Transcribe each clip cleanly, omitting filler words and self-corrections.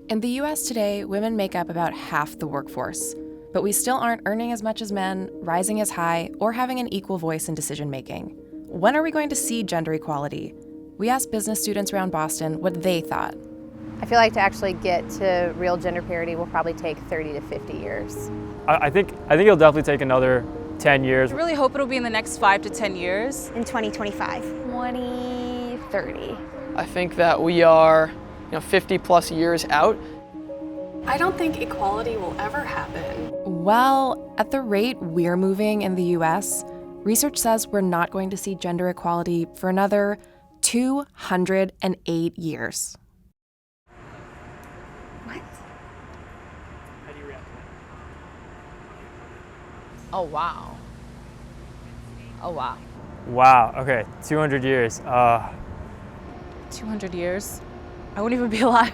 In the US today, women make up about half the workforce, but we still aren't earning as much as men, rising as high, or having an equal voice in decision-making. When are we going to see gender equality? We asked business students around Boston what they thought. I feel like to actually get to real gender parity will probably take 30 to 50 years. I think it'll definitely take another 10 years. I really hope it'll be in the next 5 to 10 years. In 2025. 2030. I think that we are 50 plus years out. I don't think equality will ever happen. Well, at the rate we're moving in the US, research says we're not going to see gender equality for another 208 years. What? How do you react to that? Oh, wow. Oh, wow. Wow, okay, 200 years. 200 years? I wouldn't even be alive.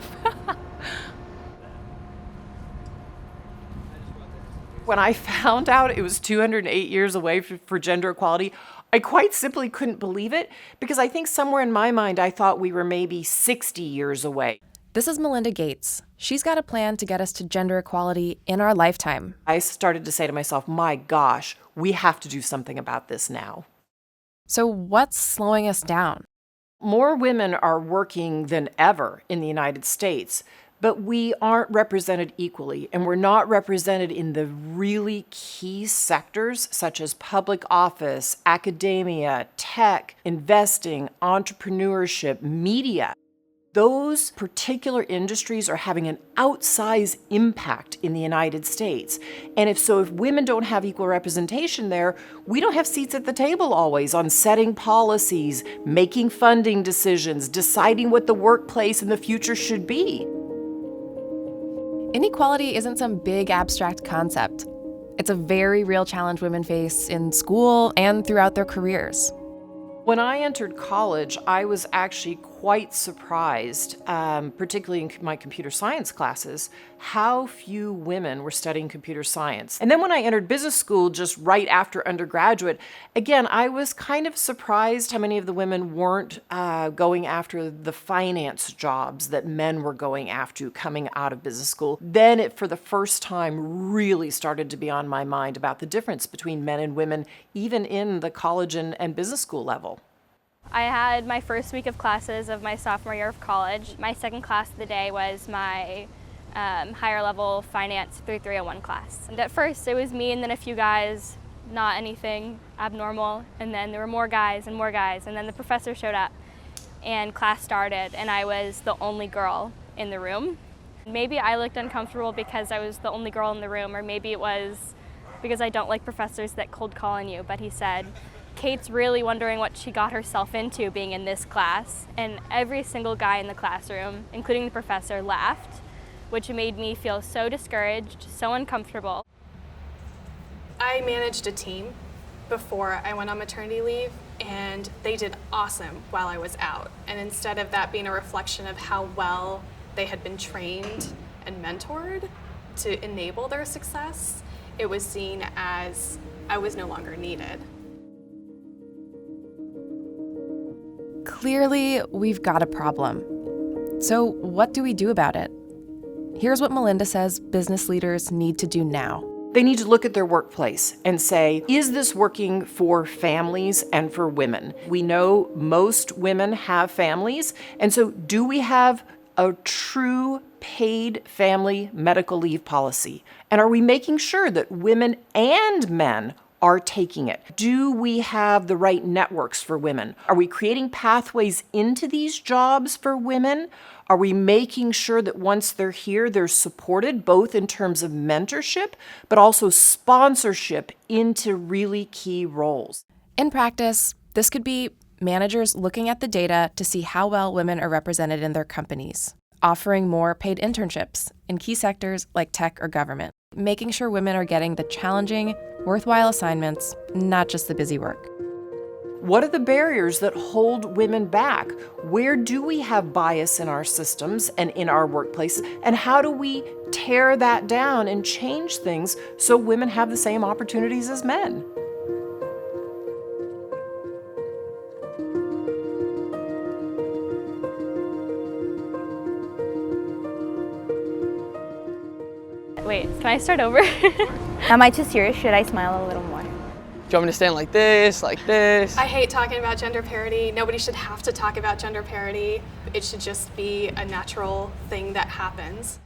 When I found out it was 208 years away for gender equality, I quite simply couldn't believe it because I think somewhere in my mind I thought we were maybe 60 years away. This is Melinda Gates. She's got a plan to get us to gender equality in our lifetime. I started to say to myself, my gosh, we have to do something about this now. So what's slowing us down? More women are working than ever in the United States, but we aren't represented equally, and we're not represented in the really key sectors such as public office, academia, tech, investing, entrepreneurship, media. Those particular industries are having an outsized impact in the United States. And if women don't have equal representation there, we don't have seats at the table always on setting policies, making funding decisions, deciding what the workplace in the future should be. Inequality isn't some big abstract concept. It's a very real challenge women face in school and throughout their careers. When I entered college, I was actually quite surprised, particularly in my computer science classes, how few women were studying computer science. And then when I entered business school just right after undergraduate, again, I was kind of surprised how many of the women weren't going after the finance jobs that men were going after coming out of business school. Then it, for the first time, really started to be on my mind about the difference between men and women, even in the college and business school level. I had my first week of classes of my sophomore year of college. My second class of the day was my higher level finance 3301 class. And at first it was me and then a few guys, not anything abnormal. And then there were more guys. And then the professor showed up and class started and I was the only girl in the room. Maybe I looked uncomfortable because I was the only girl in the room, or maybe it was because I don't like professors that cold call on you. But he said, Kate's really wondering what she got herself into being in this class. And every single guy in the classroom, including the professor, laughed, which made me feel so discouraged, so uncomfortable. I managed a team before I went on maternity leave, and they did awesome while I was out. And instead of that being a reflection of how well they had been trained and mentored to enable their success, it was seen as I was no longer needed. Clearly, we've got a problem. So what do we do about it? Here's what Melinda says business leaders need to do now. They need to look at their workplace and say, is this working for families and for women? We know most women have families, and so do we have a true paid family medical leave policy? And are we making sure that women and men are taking it? Do we have the right networks for women? Are we creating pathways into these jobs for women? Are we making sure that once they're here, they're supported both in terms of mentorship, but also sponsorship into really key roles? In practice, this could be managers looking at the data to see how well women are represented in their companies, offering more paid internships in key sectors like tech or government, making sure women are getting the challenging, worthwhile assignments, not just the busy work. What are the barriers that hold women back? Where do we have bias in our systems and in our workplaces? And how do we tear that down and change things so women have the same opportunities as men? Wait, can I start over? Am I too serious? Should I smile a little more? Do you want me to stand like this, like this? I hate talking about gender parity. Nobody should have to talk about gender parity. It should just be a natural thing that happens.